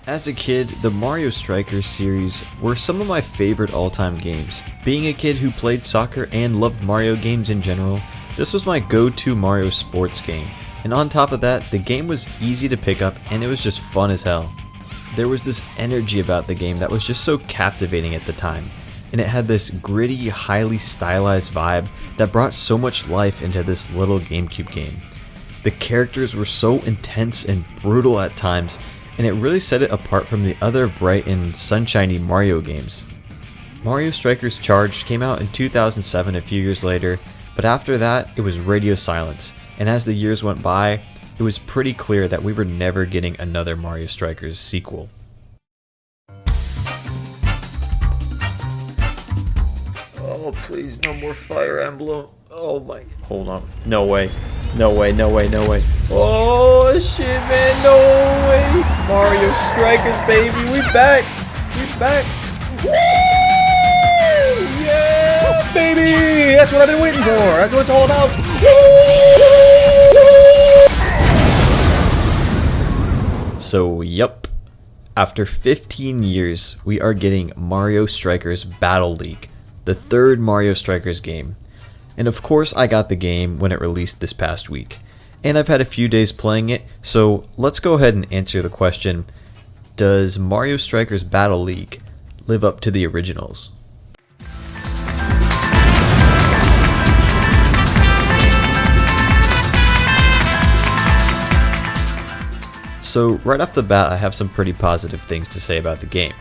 As a kid, the Mario Strikers series were some of my favorite all-time games. Being a kid who played soccer and loved Mario games in general, this was my go-to Mario sports game. And on top of that, the game was easy to pick up and it was just fun as hell. There was this energy about the game that was just so captivating at the time. And it had this gritty, highly stylized vibe that brought so much life into this little GameCube game. The characters were so intense and brutal at times, and it really set it apart from the other bright and sunshiny Mario games. Mario Strikers Charged came out in 2007, a few years later, but after that it was radio silence, and as the years went by, it was pretty clear that we were never getting another Mario Strikers sequel. Oh please, no more Fire Emblem. Oh my, hold on, no way. No way, no way, no way. Oh shit, man, no way. Mario Strikers, baby, we back. We back. Woo! Yeah, baby. That's what I've been waiting for. That's what it's all about. Woo! So, yep. After 15 years, we are getting Mario Strikers Battle League, the third Mario Strikers game. And of course I got the game when it released this past week, and I've had a few days playing it, so let's go ahead and answer the question, does Mario Strikers Battle League live up to the originals? So right off the bat I have some pretty positive things to say about the game.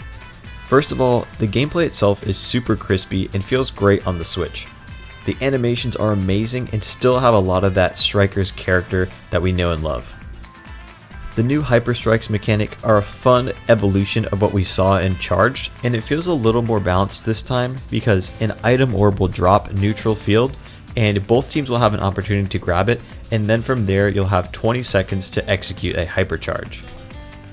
First of all, the gameplay itself is super crispy and feels great on the Switch. The animations are amazing and still have a lot of that Strikers character that we know and love. The new Hyper Strikes mechanic are a fun evolution of what we saw in Charged, and it feels a little more balanced this time because an item orb will drop neutral field and both teams will have an opportunity to grab it, and then from there you'll have 20 seconds to execute a hypercharge.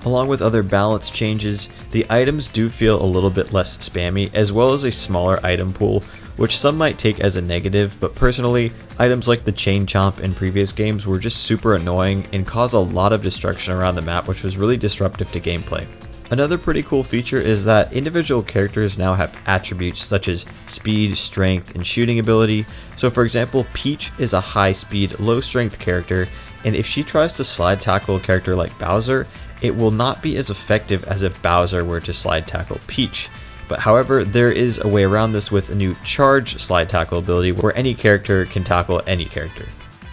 Along with other balance changes, the items do feel a little bit less spammy, as well as a smaller item pool, which some might take as a negative, but personally, items like the Chain Chomp in previous games were just super annoying and cause a lot of destruction around the map, which was really disruptive to gameplay. Another pretty cool feature is that individual characters now have attributes such as speed, strength, and shooting ability. So for example, Peach is a high speed, low strength character, and if she tries to slide tackle a character like Bowser, it will not be as effective as if Bowser were to slide tackle Peach. But however, there is a way around this with a new charge slide tackle ability where any character can tackle any character.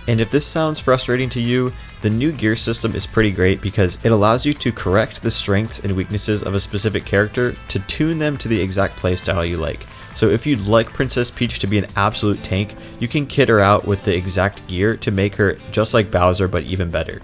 And if this sounds frustrating to you, the new gear system is pretty great because it allows you to correct the strengths and weaknesses of a specific character to tune them to the exact playstyle you like. So if you'd like Princess Peach to be an absolute tank, you can kit her out with the exact gear to make her just like Bowser but even better.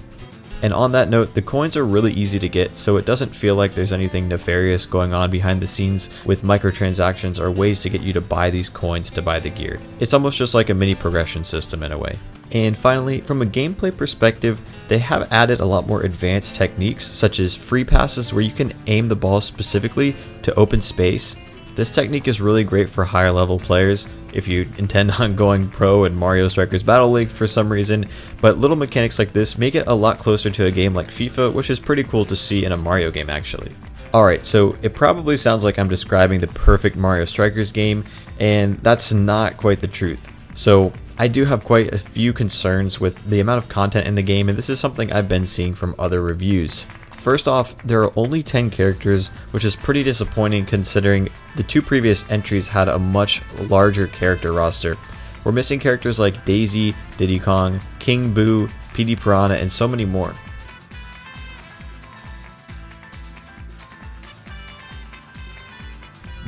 And on that note, the coins are really easy to get, so it doesn't feel like there's anything nefarious going on behind the scenes with microtransactions or ways to get you to buy these coins to buy the gear. It's almost just like a mini progression system in a way. And finally, from a gameplay perspective, they have added a lot more advanced techniques such as free passes where you can aim the ball specifically to open space. This technique is really great for higher level players if you intend on going pro in Mario Strikers Battle League for some reason, but little mechanics like this make it a lot closer to a game like FIFA, which is pretty cool to see in a Mario game actually. Alright, so it probably sounds like I'm describing the perfect Mario Strikers game, and that's not quite the truth. So I do have quite a few concerns with the amount of content in the game, and this is something I've been seeing from other reviews. First off, there are only 10 characters, which is pretty disappointing considering the two previous entries had a much larger character roster. We're missing characters like Daisy, Diddy Kong, King Boo, PD Piranha, and so many more.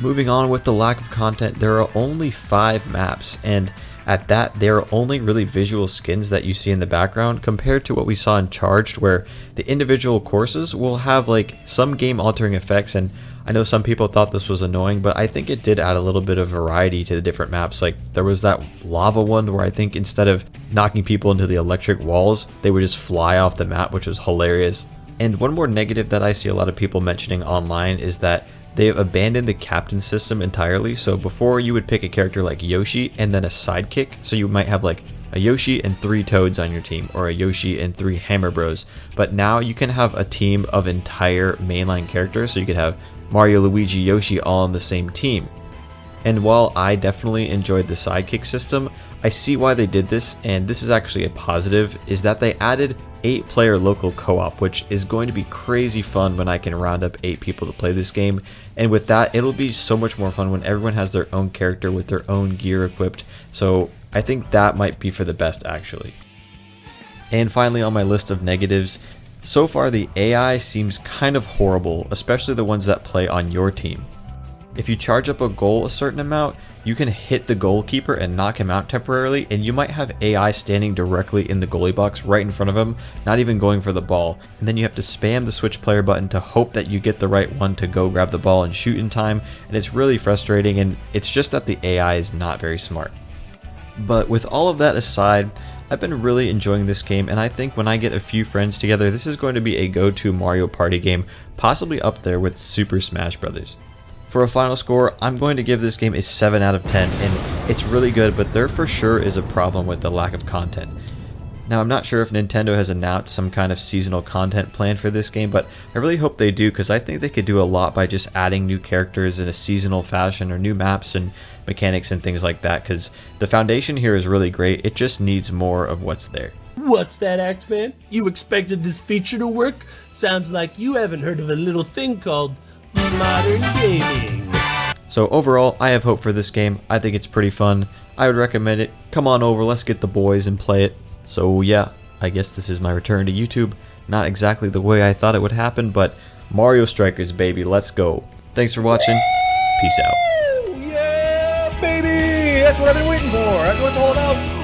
Moving on with the lack of content, there are only 5 maps, and at that, there are only really visual skins that you see in the background compared to what we saw in Charged, where the individual courses will have like some game altering effects, and I know some people thought this was annoying, but I think it did add a little bit of variety to the different maps. Like there was that lava one where I think instead of knocking people into the electric walls, they would just fly off the map, which was hilarious. And one more negative that I see a lot of people mentioning online is that they have abandoned the captain system entirely. So before you would pick a character like Yoshi and then a sidekick, so you might have like a Yoshi and 3 Toads on your team, or a Yoshi and 3 Hammer Bros. But now you can have a team of entire mainline characters, so you could have Mario, Luigi, Yoshi all on the same team. And while I definitely enjoyed the sidekick system, I see why they did this, and this is actually a positive, is that they added 8-player local co-op, which is going to be crazy fun when I can round up 8 people to play this game. And with that, it'll be so much more fun when everyone has their own character with their own gear equipped. So I think that might be for the best, actually. And finally, on my list of negatives, so far the AI seems kind of horrible, especially the ones that play on your team. If you charge up a goal a certain amount, you can hit the goalkeeper and knock him out temporarily, and you might have AI standing directly in the goalie box right in front of him, not even going for the ball, and then you have to spam the switch player button to hope that you get the right one to go grab the ball and shoot in time, and it's really frustrating, and it's just that the AI is not very smart. But with all of that aside, I've been really enjoying this game, and I think when I get a few friends together, this is going to be a go-to Mario Party game, possibly up there with Super Smash Bros. For a final score, I'm going to give this game a 7 out of 10, and it's really good, but there for sure is a problem with the lack of content. Now, I'm not sure if Nintendo has announced some kind of seasonal content plan for this game, but I really hope they do, because I think they could do a lot by just adding new characters in a seasonal fashion, or new maps and mechanics and things like that, because the foundation here is really great. It just needs more of what's there. What's that, Axeman? You expected this feature to work? Sounds like you haven't heard of a little thing called modern gaming. So overall, I have hope for this game. I think it's pretty fun. I would recommend it. Come on over, let's get the boys and play it. So yeah, I guess this is my return to YouTube. Not exactly the way I thought it would happen, but Mario Strikers, baby, let's go. Thanks for watching. Peace out. Yeah, baby! That's what I've been waiting for. That's what's all about.